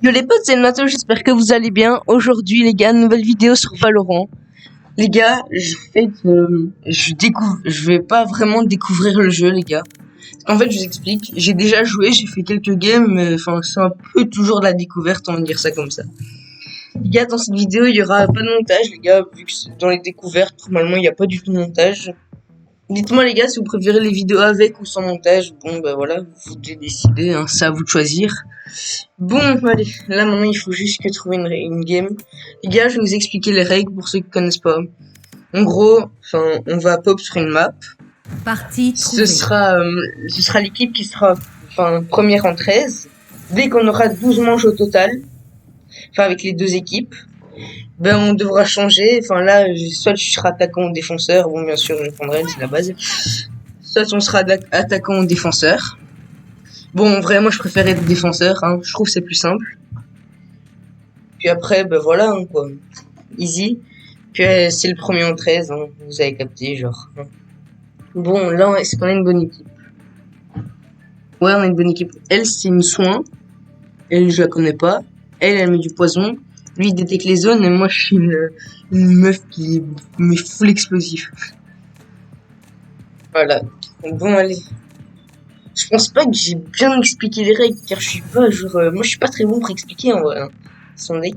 Yo les potes, c'est le matin, j'espère que vous allez bien. Aujourd'hui les gars, nouvelle vidéo sur Valorant. Les gars, je vais pas vraiment découvrir le jeu les gars. En fait, je vous explique, j'ai déjà joué, j'ai fait quelques games, mais enfin c'est un peu toujours de la découverte, on va dire ça comme ça. Les gars, dans cette vidéo, il y aura pas de montage les gars, vu que c'est dans les découvertes, normalement il n'y a pas du tout de montage. Dites-moi les gars si vous préférez les vidéos avec ou sans montage. Bon bah voilà, vous devez décider, hein, c'est à vous de choisir. Bon, allez, là maintenant il faut juste que trouver une game. Les gars, je vais vous expliquer les règles pour ceux qui connaissent pas. En gros, enfin, on va pop sur une map. Partie Ce sera l'équipe qui sera, enfin, première en 13. Dès qu'on aura 12 manches au total, enfin avec les deux équipes, ben on devra changer. Enfin là, soit tu seras attaquant ou défenseur. Bon, bien sûr, je prendrai, c'est la base. Soit on sera attaquant ou défenseur. Bon, en vrai, moi je préfère être défenseur, hein. Je trouve que c'est plus simple. Puis après, ben voilà, hein, quoi. Easy. Puis c'est le premier en 13, hein. Vous avez capté, genre. Bon, là, est-ce qu'on a une bonne équipe? Ouais, on a une bonne équipe. Elle, c'est une soin. Elle, je la connais pas. Elle met du poison. Lui, il détecte les zones. Et moi, je suis une meuf qui met full explosif. Voilà. Bon, allez. Je pense pas que j'ai bien expliqué les règles, car je suis pas, genre, moi, je suis pas très bon pour expliquer, en vrai, hein. Son deck.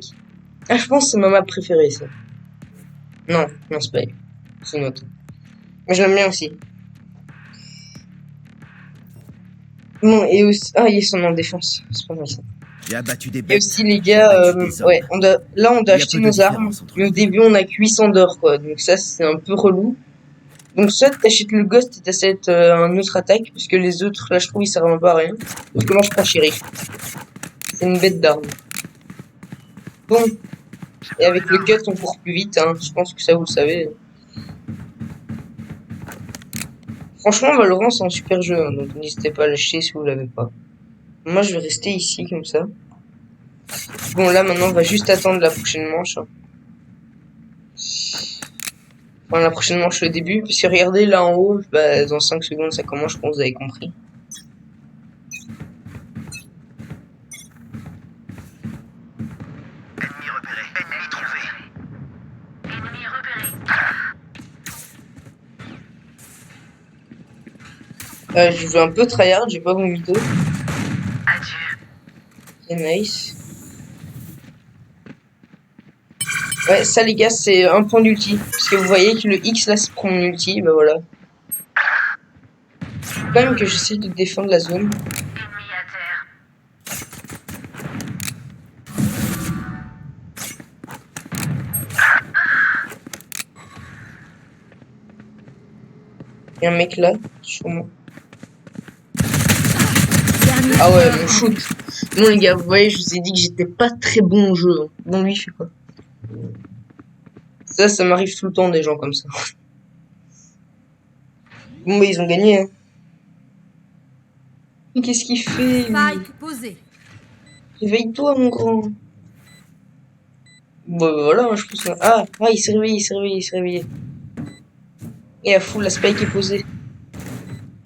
Ah, je pense que c'est ma map préférée, ça. Non, non, c'est pas elle. C'est une autre. Mais je l'aime bien aussi. Bon, et aussi, ah, ils sont en défense. C'est pas mal ça. J'ai abattu des Et bêtes. aussi, les gars, ouais, là, on doit Il y a acheter peu de nos armes. différence entre Mais au les deux. début, on a que 800 d'or, quoi. Donc ça, c'est un peu relou. Donc soit t'achètes le Ghost et t'achètes un autre attaque, puisque les autres, là, je trouve, ils servent un peu à rien. Parce que moi, je prends Sheriff. C'est une bête d'arme. Bon. Et avec le cut, on court plus vite, hein. Je pense que ça, vous le savez. Franchement, Valorant, c'est un super jeu, hein, donc n'hésitez pas à l'acheter si vous l'avez pas. Moi, je vais rester ici, comme ça. Bon, là, maintenant, on va juste attendre la prochaine manche, hein. Enfin, la prochaine manche, le début. Parce que regardez, là, en haut, bah, dans 5 secondes, ça commence, je pense que vous avez compris. Ennemi repéré. Ennemi trouvé. Ennemi repéré. Je joue un peu tryhard, j'ai pas mon mytho. Adieu. C'est nice. Ouais, ça les gars, c'est un point d'ulti. Parce que vous voyez que le X là, c'est prend mon ulti, bah voilà. Faut quand même que j'essaie de défendre la zone. Ennemi à terre. Il y a un mec là, sur moi. Dernier Ah ouais, joueur. mon shoot. Non les gars, vous voyez, je vous ai dit que j'étais pas très bon au jeu, hein. Bon, lui, je sais pas. Ça m'arrive tout le temps des gens comme ça. Bon, bah, ils ont gagné, hein. Mais qu'est-ce qu'il fait, lui? Spike posé. Réveille-toi, mon grand. Bah, voilà, hein, je pense. Ah, il s'est réveillé, il s'est réveillé, il s'est réveillé. Et à fou, la spike est posée.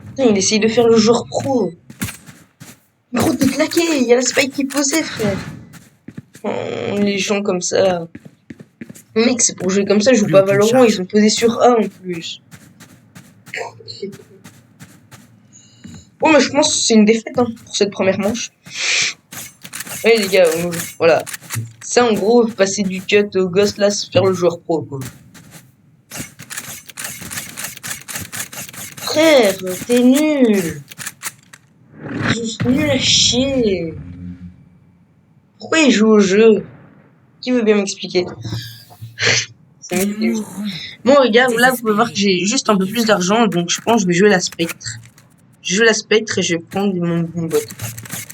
Putain, il essaye de faire le joueur pro. Gros, t'es claqué, il y a la spike qui est posée, frère. Oh, les gens comme ça. Mec, c'est pour jouer comme ça, je joue Plus pas aucune Valorant, charge. ils ont posé sur A en plus. Bon, mais je pense que c'est une défaite, hein, pour cette première manche. Ouais, les gars, voilà. Ça, en gros, passer du cut au ghost là, c'est faire le joueur pro, quoi. Frère, t'es nul. Je suis nul à chier. Pourquoi il joue au jeu? Qui veut bien m'expliquer? C'est Nous mythique. mourrons. Bon, regarde, là, vous pouvez voir que j'ai juste un peu plus d'argent, donc je pense que je vais jouer la Spectre. Je joue la Spectre et je vais prendre mon bot.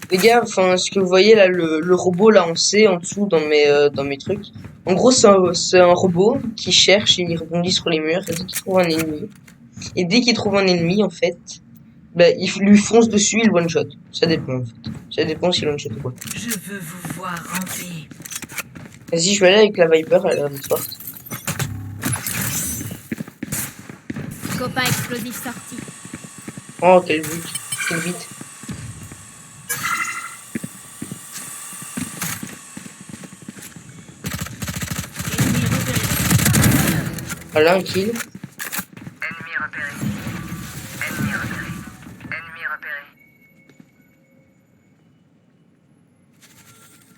Les gars, enfin, ce que vous voyez là, le robot là en C, en dessous dans mes trucs. En gros, c'est un robot qui cherche et il rebondit sur les murs et dès qu'il trouve un ennemi. Et dès qu'il trouve un ennemi, en fait, bah, il lui fonce dessus, il one shot. Ça dépend, en fait. Ça dépend s'il one shot ou pas. Je veux vous voir ramper. Vas-y, je vais aller avec la Viper, elle a l'air d'être forte. Copain explosif sorti. Oh, quel but, quel vite. Voilà, un kill. Ennemi repéré. Ennemi repéré. Ennemi repéré.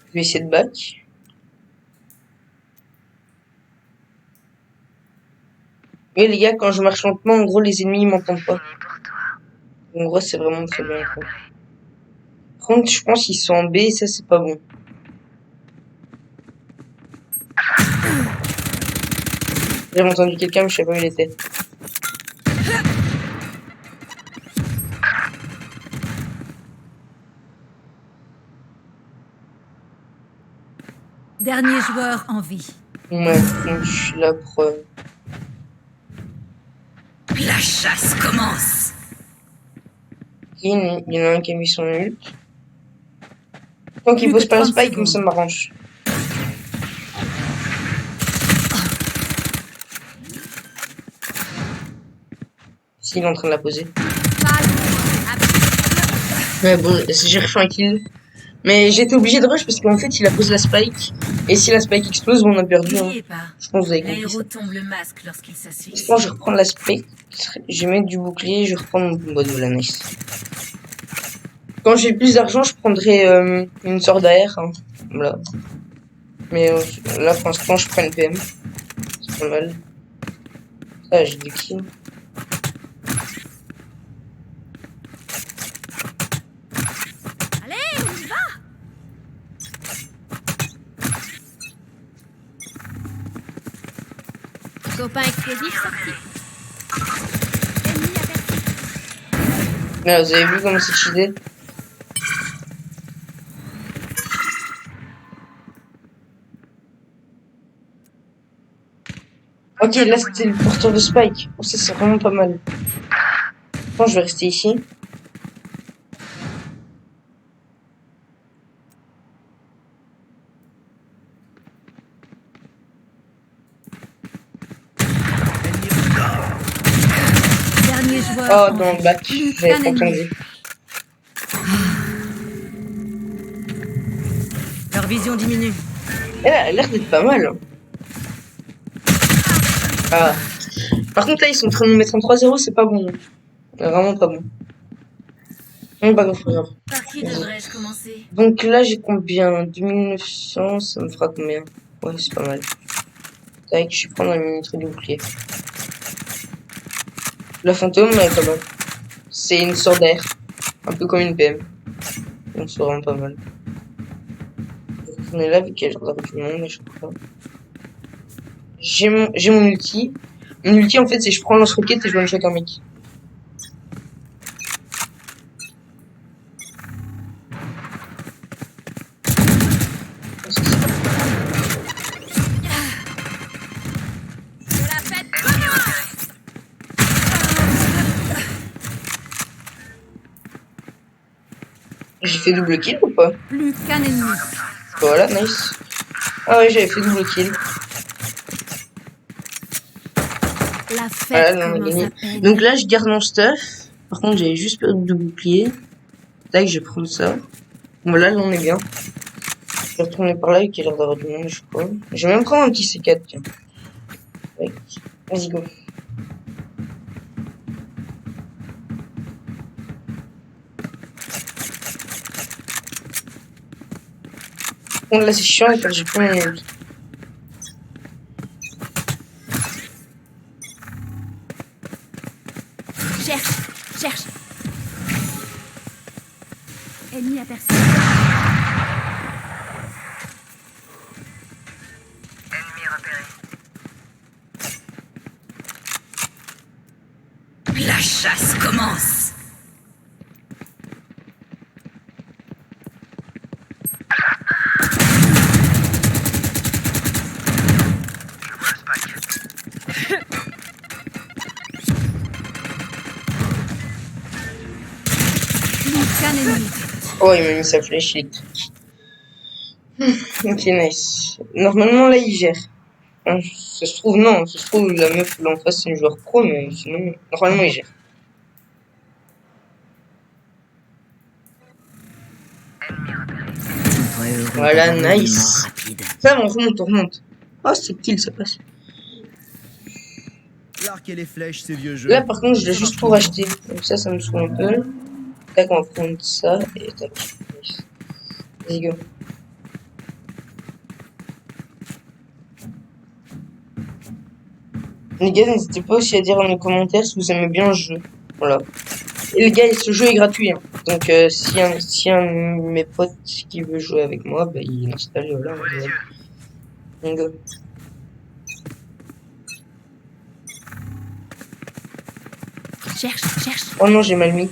Je vais essayer de back. Et les gars, quand je marche lentement, en gros, les ennemis ils m'entendent pas. Fini pour toi. En gros, c'est vraiment très Ennemi bien. Quoi. repéré. Par contre, je pense qu'ils sont en B et ça, c'est pas bon. J'avais entendu quelqu'un, mais je sais pas où il était. Dernier joueur en vie. Ouais, donc je suis là pour... La chasse commence. Il y en a un qui a mis son ult. Tant qu'il Plus pose que pas le 30 spike, comme ça secondes. m'arrange. S'il est en train de la poser. Ouais, bon, j'ai refait un kill. Mais j'étais obligé de rush parce qu'en fait, il a posé la spike. Et si la spike explose, on a perdu. Hein. N'oubliez pas, Je pense que vous avez compris ça. l'aéro tombe le masque lorsqu'il s'asphyxie. Quand je reprends la spike, je vais mettre du bouclier, je reprends mon combo de la nice. Quand j'ai plus d'argent, je prendrai une sorte d'air. Hein. Voilà. Mais là, pour l'instant, je prends une PM. C'est pas mal. Ah, j'ai du kill. Allez, on y va. Copain explosif sorti. Ennemi averti. Là, vous avez vu comment c'est cheaté? Ok, là c'était le porteur de spike. Oh, ça c'est vraiment pas mal. Bon, je vais rester ici. Dernier joueur. Oh, en dans vie. le bac, Plus j'avais qu'un pas ennemi. entendu. Leur vision diminue. Elle a l'air d'être pas mal. Hein. Ah. Par contre, là, ils sont en train de nous mettre en 3-0, c'est pas bon. Vraiment pas bon. Non, pas grave. Par qui devrais-je commencer? Donc là, j'ai combien? 2900, ça me fera combien? Ouais, c'est pas mal. Tac, je vais prendre un miniature du bouclier. La fantôme, elle est pas mal. C'est une sorte d'air. Un peu comme une PM. Donc c'est vraiment pas mal. On est là, vu qu'il y a genre du monde, mais je crois pas. J'ai mon ulti. Mon ulti, en fait, c'est je prends lance-roquette et je one-shot un mec. De la fête. J'ai fait double kill ou pas? Plus qu'un ennemi. Voilà, nice. Ah ouais, j'avais fait double kill. La fête Voilà, là, on a commence gagné. à peine. Donc là, je garde mon stuff. Par contre, j'avais juste perdu de bouclier. Tac, je vais prendre ça. Voilà, là, on est bien. Je vais retourner par là, vu qu'il y a l'air d'avoir du monde, je crois. Je vais même prendre un petit C4, tiens. Tac. Vas-y, go. Bon, là, c'est chiant, car j'ai pas mon ult. Cherche. Ennemi aperçu. Ennemi repéré. La chasse commence. Plus qu'un ennemi. Oh, il m'a mis sa flèche électrique. Ok, nice. Normalement, là, il gère. Hein, ça se trouve, non. Ça se trouve, la meuf là en face, c'est une joueur pro, mais sinon, normalement, il gère. Voilà, nice. Ça, on remonte. Oh, c'est kill, ça passe. L'arc et les flèches, c'est vieux jeu. Là, par contre, je dois juste tout racheter. Donc ça me saoule un peu. Tac, on va prendre ça et tac. Let's go. Les gars, n'hésitez pas aussi à dire dans les commentaires si vous aimez bien le jeu. Voilà. Et les gars, ce jeu est gratuit. Hein. Donc, si un de mes potes qui veut jouer avec moi, bah, il installe. Voilà. Ouvre les yeux. Let's go. Cherche, cherche. Oh non, j'ai mal mis.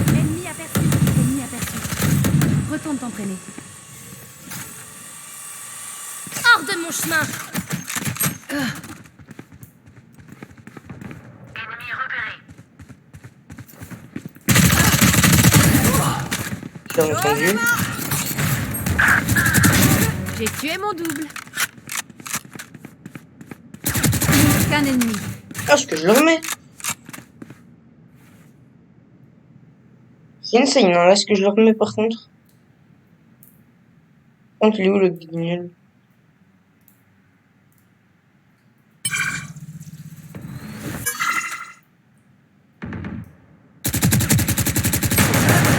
Ennemi aperçu. Ennemi aperçu. Retourne t'entraîner. Hors de mon chemin. Ennemi repéré. Je l'ai entendu. J'ai tué mon double. Qu'un ennemi. Ah, est-ce que je le remets? C'est insane, hein. Est-ce que je le remets par contre? Par contre, il est où le guignol?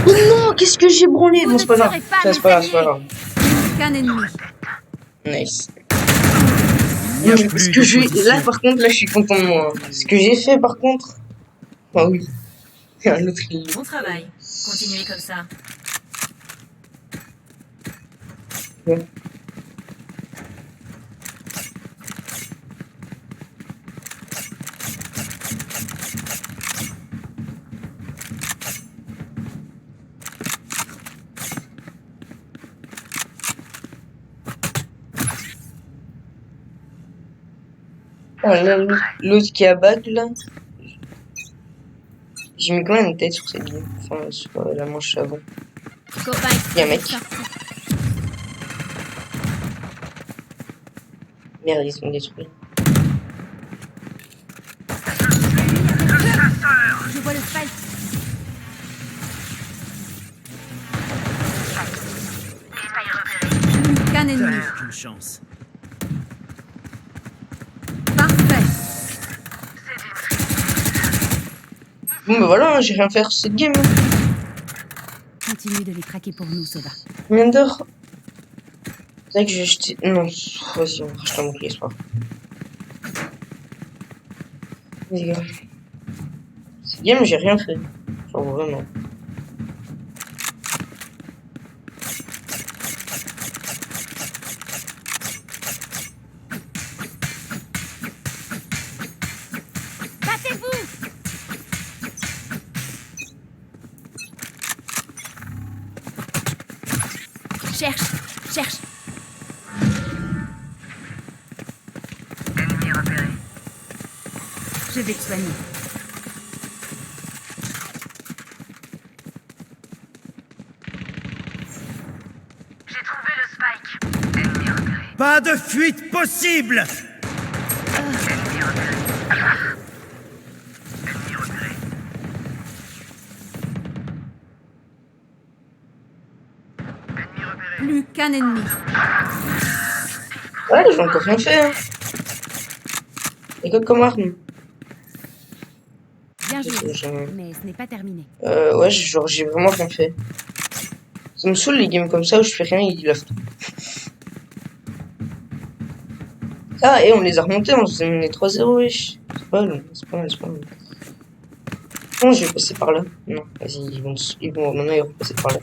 Oh non, qu'est-ce que j'ai branlé? Vous Bon, ne c'est pas grave. serez pas Ça, c'est pas grave, c'est pas grave. Qu'un ennemi. Nice. Il y a Non, plus ce de que j'ai, position. là, par contre, là, je suis content de moi. Ce que j'ai fait, par contre. Ah oui. Un autre il- Bon travail. Continuez comme ça. Ouais. Ah, là, l'autre qui a back, là. J'ai mis combien de têtes sur cette game? Enfin, sur la manche avant. Copain. Y'a un mec. Merde, ils sont détruits. Je vois le spike. Qu'un ennemi. Aucune chance. Parfait. Bon, bah voilà, hein, j'ai rien fait sur cette game. Hein. Continue de les traquer pour nous, Soda. Combien d'heures? C'est vrai que j'ai acheté. Non, vas-y, on va racheter un bouclier, c'est pas grave. Les gars. Cette game, j'ai rien fait. Genre vraiment. Battez-vous. Cherche, cherche. Ennemi repéré. Je vais te soigner. J'ai trouvé le spike. Ennemi repéré. Pas de fuite possible! Ennemi repéré. Ennemi repéré. Ennemi repéré. Plus qu'un ennemi. Ouais, j'ai encore rien fait. Hein. Et quoi comme arme? Bien joué. J'ai- Mais ce n'est pas terminé. Ouais, genre, j'ai vraiment rien fait. Ça me saoule les games comme ça où je fais rien et ils lèvent tout. Ah, et on les a remontés, on s'est mené 3-0, wesh. C'est pas mal, c'est pas mal, c'est pas mal. Bon, je vais passer par là. Non, vas-y, maintenant ils vont passer par là.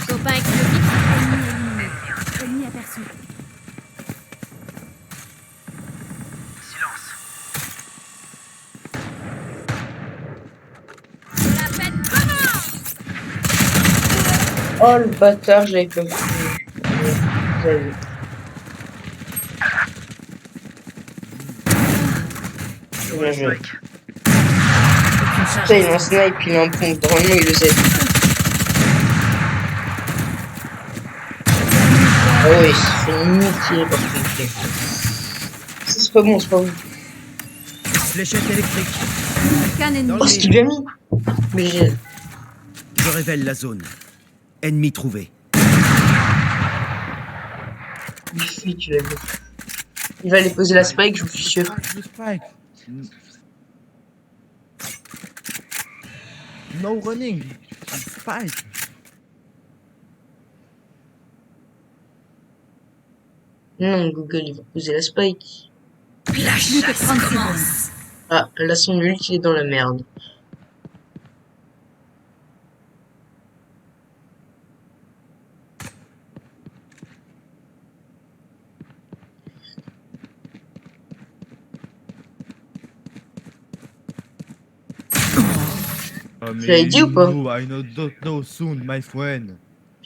Copain explosif. Ennemi éliminé. Ennemi aperçu. Silence. La fête commence. Oh le bâtard, je l'avais pas vu. Vous avez vu. Bien joué. Aucune charge. Putain, il a un snipe, il a un pompe. Normalement, il le sait. Ah oui, c'est niqué par contre. Ça, c'est pas bon, c'est pas bon. Fléchette électrique. Aucun ennemi. Dans Oh, le ce qu'il lui a mis. Mais Je révèle la zone. Ennemi trouvé. il fuit, tu l'as vu. Il va aller poser la spike, je suis sûr. The spike. No running. Spike. Non, Google, il va poser la spike. La Plus que chasse 30 commence. Ah, là, son ult, il est dans la merde. Tu l'avais dit ou pas? No, I don't know soon, my friend.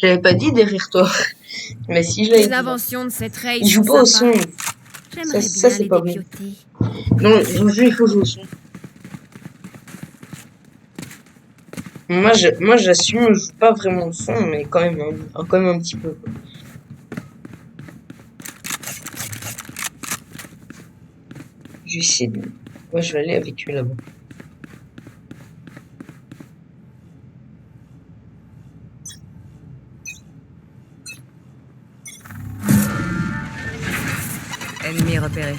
Je l'avais pas dit derrière toi. Mais si, je l'avais Les dit. inventions de cette race Il joue sont pas au son. sympas. J'aimerais ça, bien c'est les pas bon. dépioter. Non, dans le jeu, il faut jouer au son. Moi, j'assume, je joue pas vraiment au son, mais quand même, quand même un petit peu. Quoi. Je vais essayer de... Moi, je vais aller avec eux là-bas. Ennemi repéré.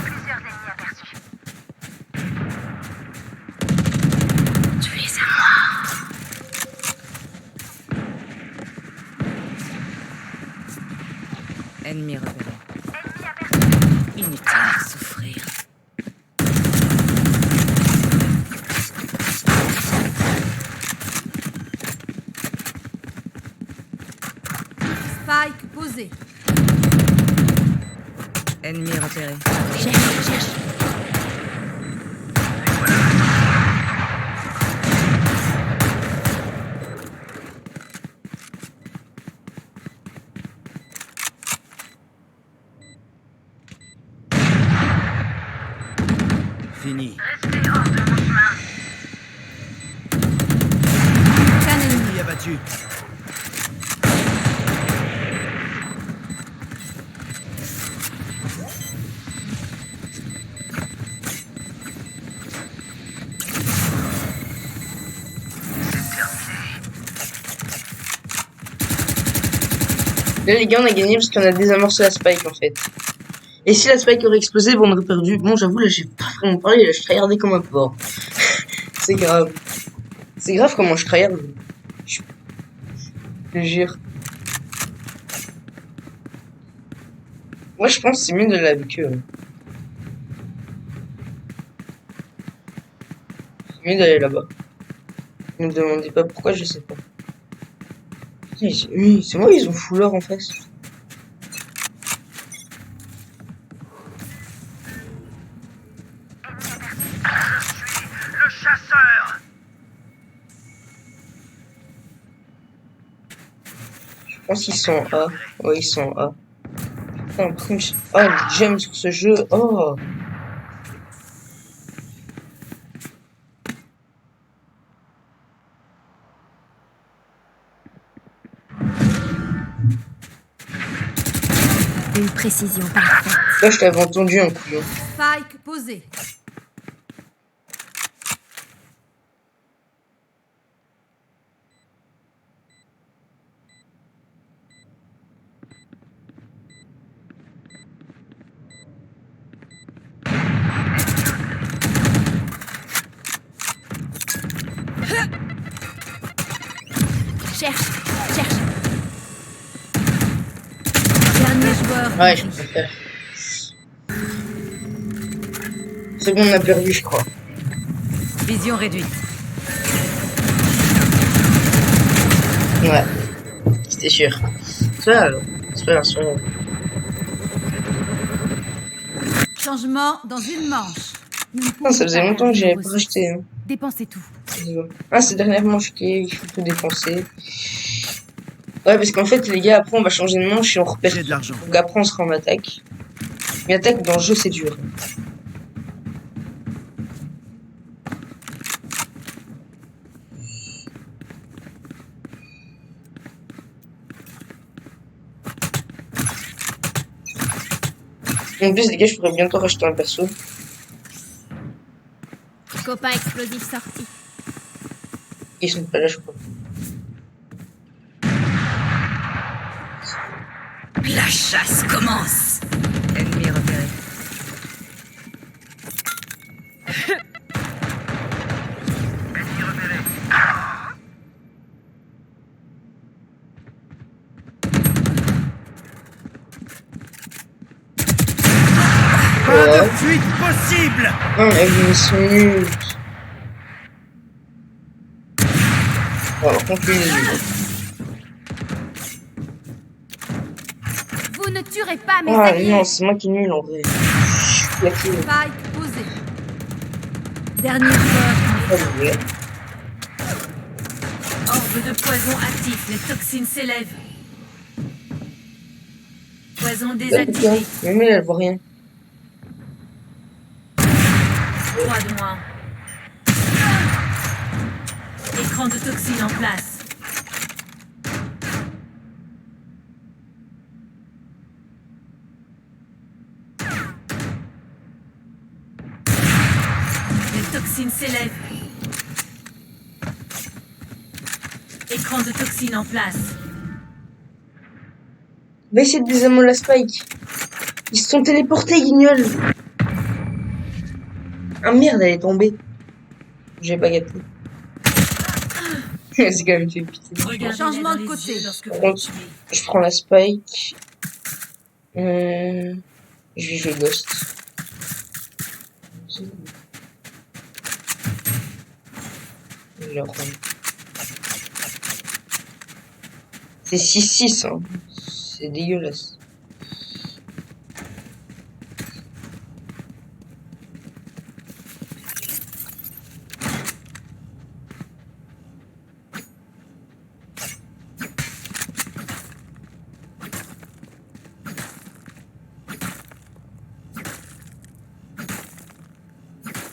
Plusieurs ennemis aperçus. Tu es à moi. Ennemi repéré. Ennemi aperçu. Inutile de souffrir. Spike posé. Ennemi repéré. Cherche. Fini. Restez hors de mon chemin. Aucun ennemi. Ennemi abattu. Là, les gars, on a gagné parce qu'on a désamorcé la spike, en fait. Et si la spike aurait explosé, bon, on aurait perdu. Bon, j'avoue, là, j'ai pas vraiment parlé, là, je tryhardais comme un porc. C'est grave. C'est grave comment je tryhard. Je te jure. Moi, je pense que c'est mieux de l'habitude. C'est mieux d'aller là-bas. Ne me demandez pas pourquoi, je sais pas. Oui, c'est moi, ils ont fouleur en face. Le chasseur. Je pense qu'ils sont A. Ouais, ils sont A. Putain, oh, j'aime sur ce jeu. Oh. Une précision parfaite. Là, je t'avais entendu un coup. Spike posé. Cherche. Dernier joueur. Ouais, je préfère. C'est bon, on a perdu, je crois. Vision réduite. Ouais. C'était sûr. C'est pas grave. C'est pas grave, c'est pas grave. Changement dans une manche. Nous ne Putain, pouvons ça faisait pas longtemps que perdre j'avais nos pas ressources. acheté. Hein. Dépensez tout. Ah, c'est dernière manche qu'il faut tout dépenser. Ouais, parce qu'en fait, les gars, après, on va changer de manche et on repère. J'ai de l'argent. Donc après, on sera en attaque. Mais attaque dans le jeu, c'est dur. En plus, les gars, je pourrais bientôt racheter un perso. Copain explosif sorti. Ils sont pas là, je crois. La chasse commence. Ennemi repéré. Pas Ouais. de fuite possible. Non, mais ils sont nuls. Bon, alors, contre lui, il est nul. Vous ne tuerez pas mes Ah alliés. non, c'est moi qui est nul en vrai. Je suis claqué. Spike posé. Dernier joueur. Pas de vrai. Orbe de poison actif. Les toxines s'élèvent. Poison désactivé. Même elle, elle voit rien. 3 de moins. Écran de toxine en place. Les toxines s'élèvent. Écran de toxine en place. Va essayer de désarmer la Spike. Ils se sont téléportés, guignol. Ah merde, elle est tombée. J'ai pas gâté. C'est quand même fait pitié. Regardez Changement de côté. lorsque Par vous contre, tuez. je prends la Spike. Je vais jouer Ghost. Je vais la prendre. C'est 6-6, hein. C'est dégueulasse.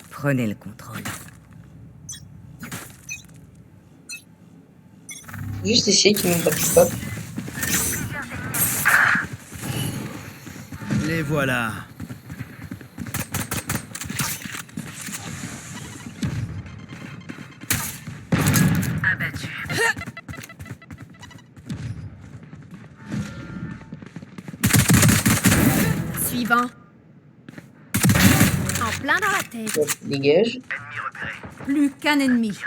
Prenez le contrôle. Juste essayer qu'ils me battent pas. Les voilà. Abattu. Suivant. En plein dans la tête. Hop, dégage. Plus qu'un ennemi.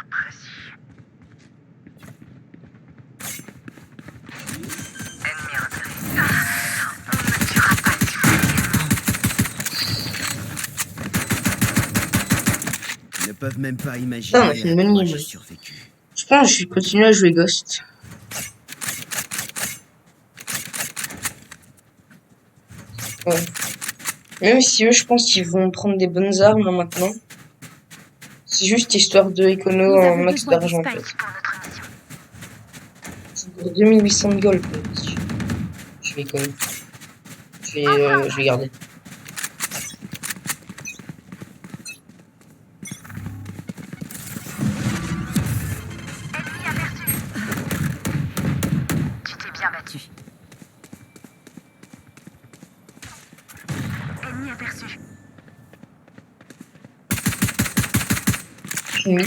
Ils ne peuvent même pas Ah, imaginer on a fait une bonne à quoi game. j'ai survécu. Je pense que je vais continuer à jouer Ghost. Ouais. Même si eux, je pense qu'ils vont prendre des bonnes armes hein, maintenant. C'est juste histoire de écono Nous en avons max besoin de d'argent en Spike. fait. C'est pour 2800 de gold. quoi. Je vais écono. Je vais garder. Tu t'es bien battu. Ennemi aperçu. Oui.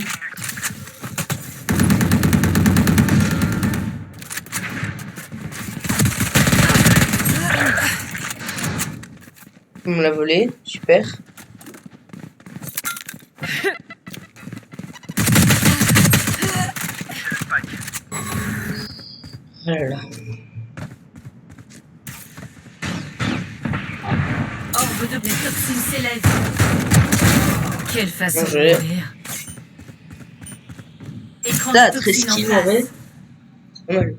On me l'a volé, super. Oh là là. Orbe de toxines s'élève. Quelle façon Bien de joué. mourir. Écran Là, de très toxine en skill en vrai. place. C'est pas mal.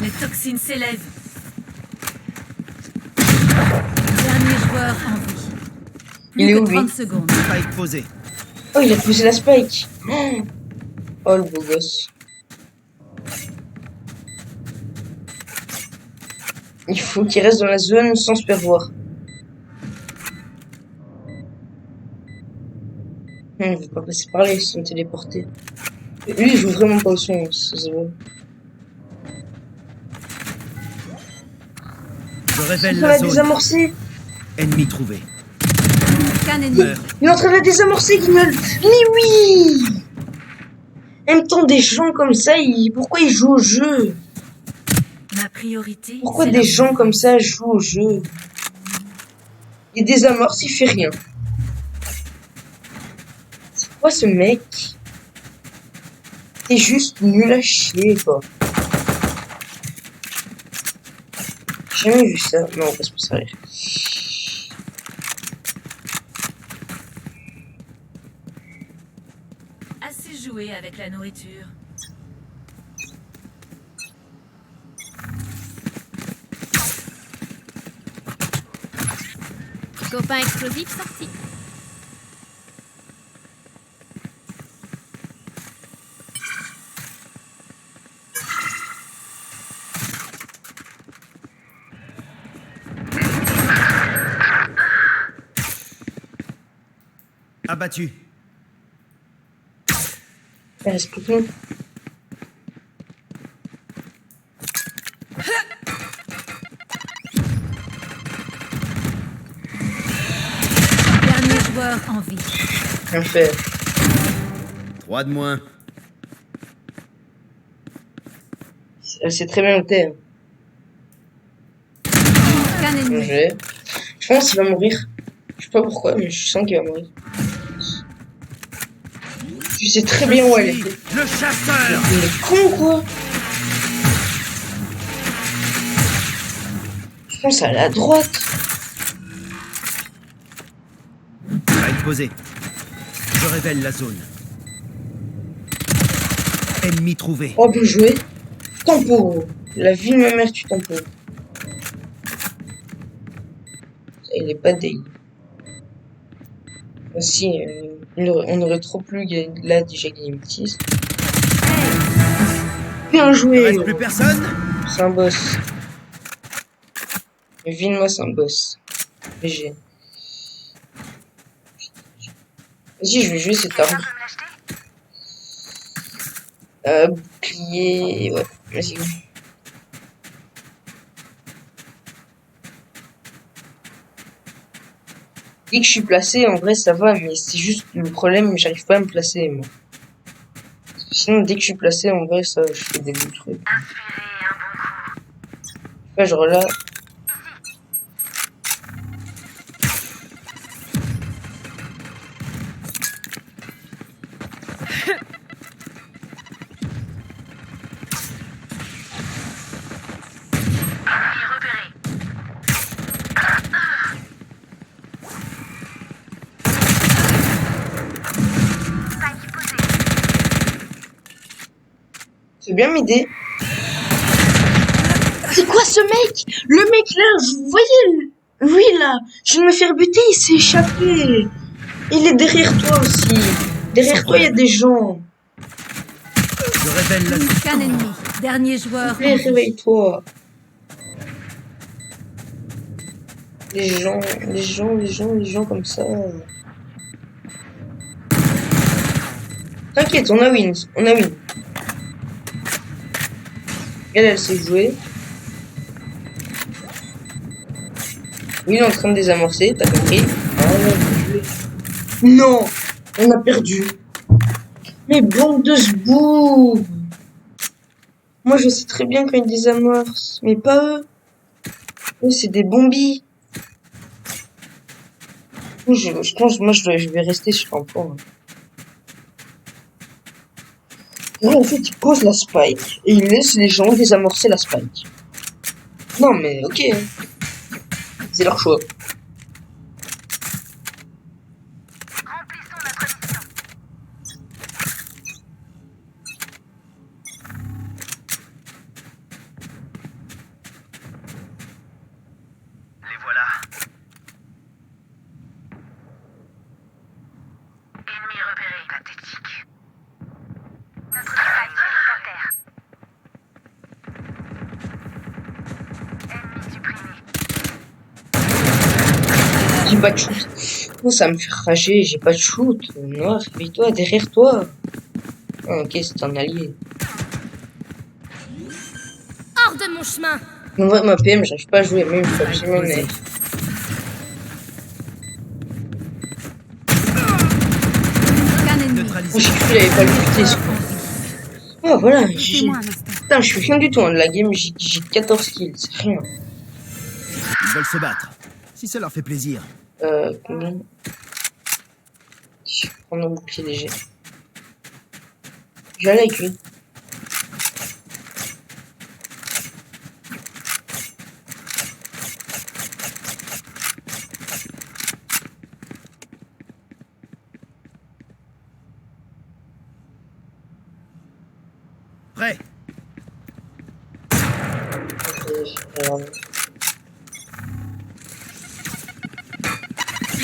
Les toxines s'élèvent. Dernier joueur en vie. Plus Il est que où, lui 30 secondes. Spike posé. Oh, il a poussé la spike. Oh, le beau gosse. Il faut qu'il reste dans la zone sans se faire voir. Il veut pas passer par là, ils se sont téléportés. Et lui, il joue vraiment pas au son, ça se voit. Je révèle Il la va zone. désamorcer. Ennemi trouvé. Aucun ennemi. Meurs. Il est en train de la désamorcer, Guignol. Mais oui! En même temps, des gens comme ça, pourquoi ils jouent au jeu? Ma priorité, Pourquoi c'est des leur gens comme souffrance. ça jouent au jeu? Il désamorce, il fait rien. C'est quoi ce mec? T'es juste nul à chier, quoi. J'ai jamais vu ça. Non, on va se passer à rire. Assez joué avec la nourriture. Copain explosif sorti. Abattu. Explique-nous. Dernier joueur en vie. Bien fait. 3 de moins. C'est très bien noté. Aucun Bien ennemi. joué. Je pense qu'il va mourir. Je sais pas pourquoi, mais je sens qu'il va mourir. Tu sais très bien où elle Je était. suis le chasseur. Il est con, quoi. Je pense à la droite. Bail posé. Je révèle la zone. Ennemi trouvé. Oh, bien joué. Tempo. La vie de ma mère, tu tempo. Il est pas dégueu. Si, on aurait trop pu là déjà gagner une petite. Bien Il ne joué. reste plus personne. C'est un boss. Vine-moi, c'est un boss. GG. Vas-y, je vais jouer cette arme. Quelqu'un peut me l'acheter? Bouclier. Ouais, vas-y. Dès que je suis placé, en vrai, ça va, mais c'est juste le problème, j'arrive pas à me placer, moi. Parce que sinon, dès que je suis placé, en vrai, ça, je fais des bons trucs. Inspirez un bon coup. Là, genre là. Ennemi repéré. Spike posé. C'est bien m'aider. C'est quoi ce mec? Le mec là, vous voyez lui là, je viens de me faire buter, il s'est échappé. Il est derrière toi aussi. Derrière toi, il y a des gens. Je révèle la zone. Aucun ennemi. Dernier joueur en Allez, vie. réveille-toi. Les gens comme ça. T'inquiète, on a win. On a win. Elle s'est jouée. Oui, il est en train de désamorcer, t'as compris? Ah, ouais, bien joué. Non, on a perdu. Mais bande de sboubs. Moi, je sais très bien quand ils désamorcent, mais pas eux. Eux, c'est des bombies. Je pense, moi, je vais rester sur un point. Là, en fait, il pose la spike et il laisse les gens désamorcer la spike. Non, mais ok. C'est leur choix. Remplissons notre mission. Les voilà. Ennemi repéré. Pathétique. Notre spike est à terre. Ennemi supprimé. J'ai pas de chance. coup, ça me fait rager, j'ai pas de shoot. Noir, réveille-toi, derrière toi. Ah, ok, c'est un allié. Hors de mon chemin. En vrai, ma PM, j'arrive pas à jouer, même je suis absolument Posé. nez. Qu'un ennemi. Oh, Neutralisé. j'ai cru qu'il avait pas le buté, ce con. Ah, voilà, j'ai... Fais-moi un instant. Putain, je suis rien du tout, hein, de la game, j'ai 14 kills, c'est rien. Ils veulent se battre. Si ça leur fait plaisir. Combien? Je vais prendre un bouclier léger. Je vais aller avec lui. Prêt.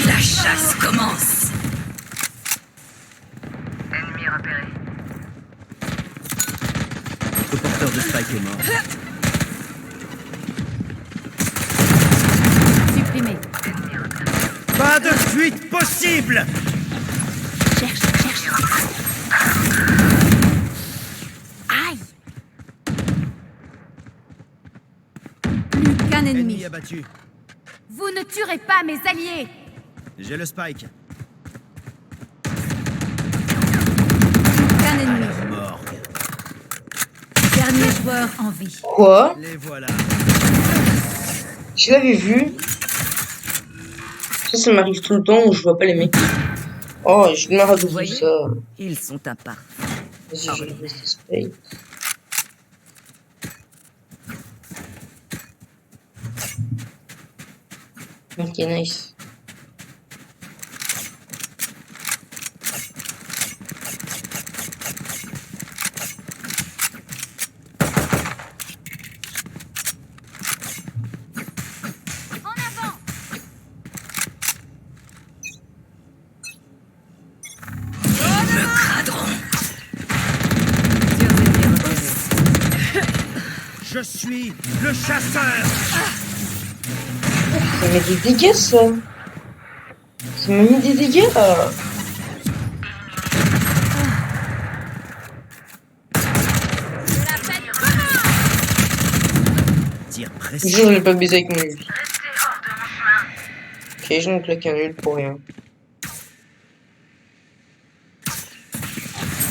La chasse commence. Ennemi repéré. Le porteur de Spike est mort. Supprimé. Pas de fuite possible. Cherche, cherche. Aïe. Plus qu'un Ennemi ennemi. abattu. Vous ne tuerez pas mes alliés. J'ai le Spike. Qu'un ennemi. Morgue. Dernier joueur en vie. Quoi? Les voilà. Je l'avais vu. Ça m'arrive tout le temps où je vois pas les mecs. Oh, je me radoute voyez ça. Ils sont imparfaits. Vas-y, je vais rester spray. Ok, nice. Je suis le chasseur. Ça met des dégâts, ça. Ça m'a mis des dégâts. Tire Je précis. jure, je l'ai pas baisé avec mon lui. Restez hors de mon chemin. Ok, je me claque un nul pour rien.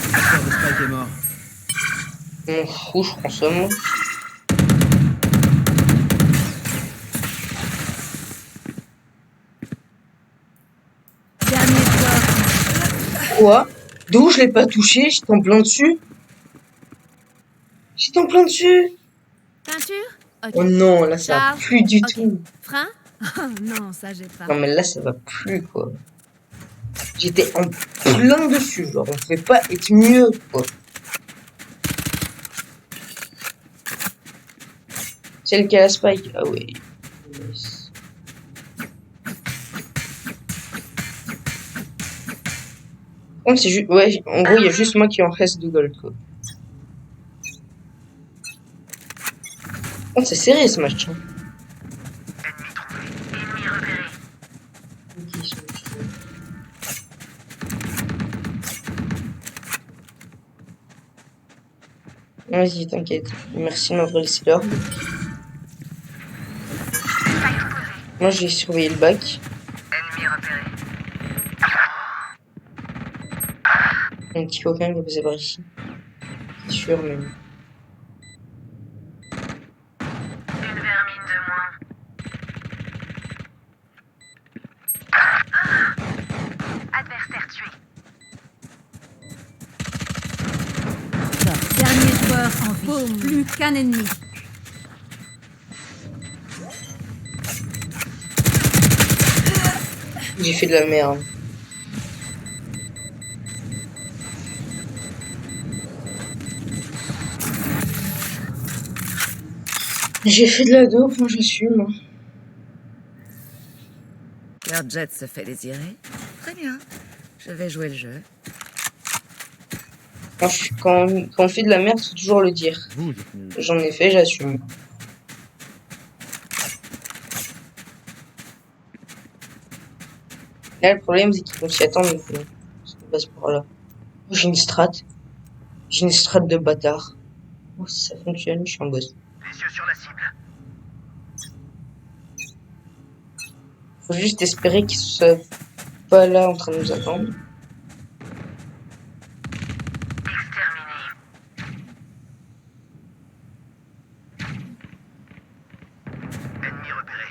Le porteur de Spike est mort. M'en fous, je prends ça, moi. Dernier joueur. Quoi? D'où je l'ai pas touché? J'étais en plein dessus. J'étais en plein dessus. Peinture. Ok. Oh non, là, ça va Charge. plus du Ok. tout. Frein. Oh non, ça j'ai pas. Non, mais là, ça va plus, quoi. J'étais en plein dessus, genre, on pouvait pas être mieux, quoi. Celle qui a la spike. Ah oui. Nice. Bon, c'est juste... Ouais, en gros, il y a juste moi qui en reste de gold, quoi. Bon, c'est serré, ce match. Hein. Ennemi repéré. Ok, ils sont chauds. Vas-y, t'inquiète. Merci de m'avoir laissé l'or. Moi, j'ai surveillé le bac. Ennemi repéré. Un petit coquin qui est passé par ici. C'est sûr, même. Une vermine de moins. Adversaire tué. Dernier joueur en vie. Plus qu'un ennemi. J'ai fait de la merde. J'ai fait de la dope, moi j'assume. Leur jet se fait désirer. Très bien. Je vais jouer le jeu. Quand on fait de la merde, faut toujours le dire. Vous êtes nuls. J'en ai fait, j'assume. Là, le problème, c'est qu'ils vont s'y attendre, donc ça passe par là. J'ai une strat. J'ai une strat de bâtard. Oh, si ça fonctionne, je suis un boss. Les yeux sur la cible. Faut juste espérer qu'ils soient pas là en train de nous attendre. Exterminé. Ennemi repéré.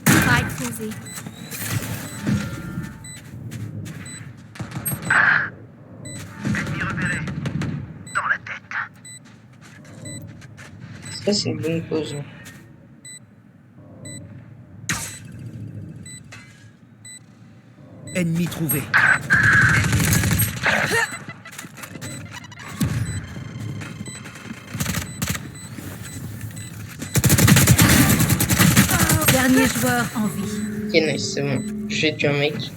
Spike posé. Ennemi repéré. Dans la tête. Ça, c'est une bonne cause. Ennemi trouvé. Dernier joueur en vie. Ok, nice, c'est bon. J'ai tué un mec.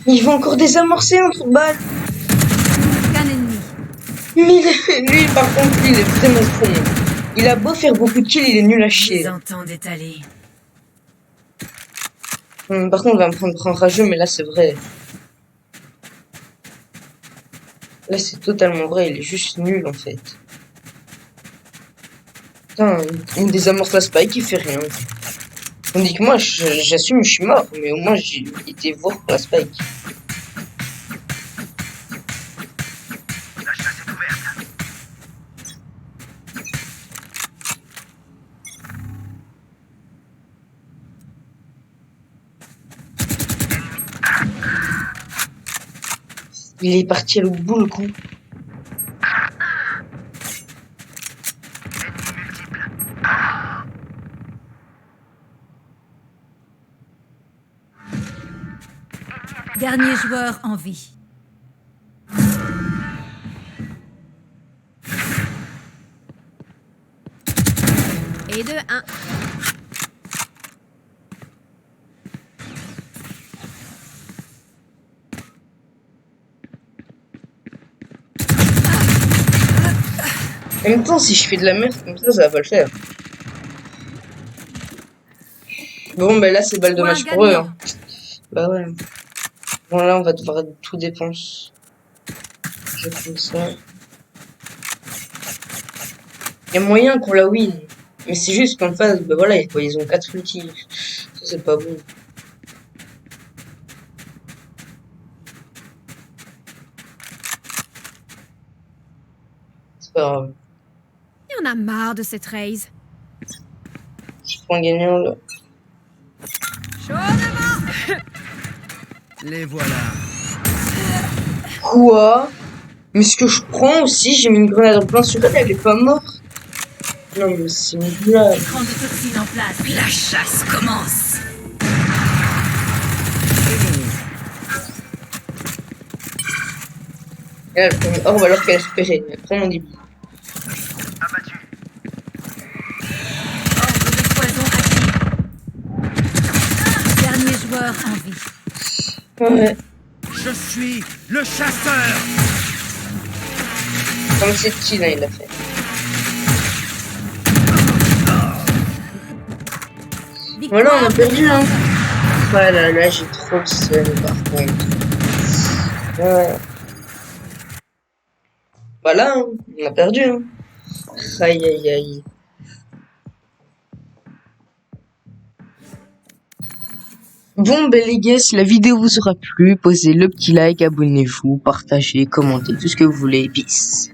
Il va encore désamorcer un trou de balle. Qu'un ennemi. Mais lui, par contre, il est vraiment con. Il a beau faire beaucoup de kills, il est nul à chier. Les entends étalés. Par contre, on va me prendre pour un rageux, mais là, c'est vrai. Là, c'est totalement vrai. Il est juste nul, en fait. Putain, il me désamorce la spike, il fait rien. On dit que moi, j'assume, je suis mort, mais au moins, j'ai été voir pour la spike. La chasse est ouverte. Il est parti à l'autre bout, le con. Ennemi multiple. Dernier joueur en vie. Et de 1. En même temps, si je fais de la merde comme ça va pas le faire. Bon, ben là, c'est balle de match pour eux. Hein. Bah ouais. Bon, là, on va devoir tout dépenser. Je fais ça. Il y a moyen qu'on la win. Mais c'est juste qu'en face, bah voilà, ils ont 4 ultis. Ça, c'est pas bon. C'est pas grave. Il y en a marre de cette raise. Je prends un gagnant, là. Les voilà. Quoi? Mais ce que je prends aussi, j'ai mis une grenade en plein sur elle, elle est pas morte. Non, mais c'est une blague. Écran de toxine en place. La chasse commence. Elle prend une orbe alors qu'elle est repérée. Elle prend mon débit. Abattu. Ordre de poison actif. Dernier joueur en vie. Ouais. Je suis le chasseur. Comme c'est petit, là, il l'a fait. Voilà, on a perdu, hein. Ouais, là, j'ai trop de seum, par contre. Ouais. Voilà, hein. On a perdu, hein. Aïe, aïe, aïe. Bon, ben les gars, si la vidéo vous aura plu, posez le petit like, abonnez-vous, partagez, commentez, tout ce que vous voulez. Peace.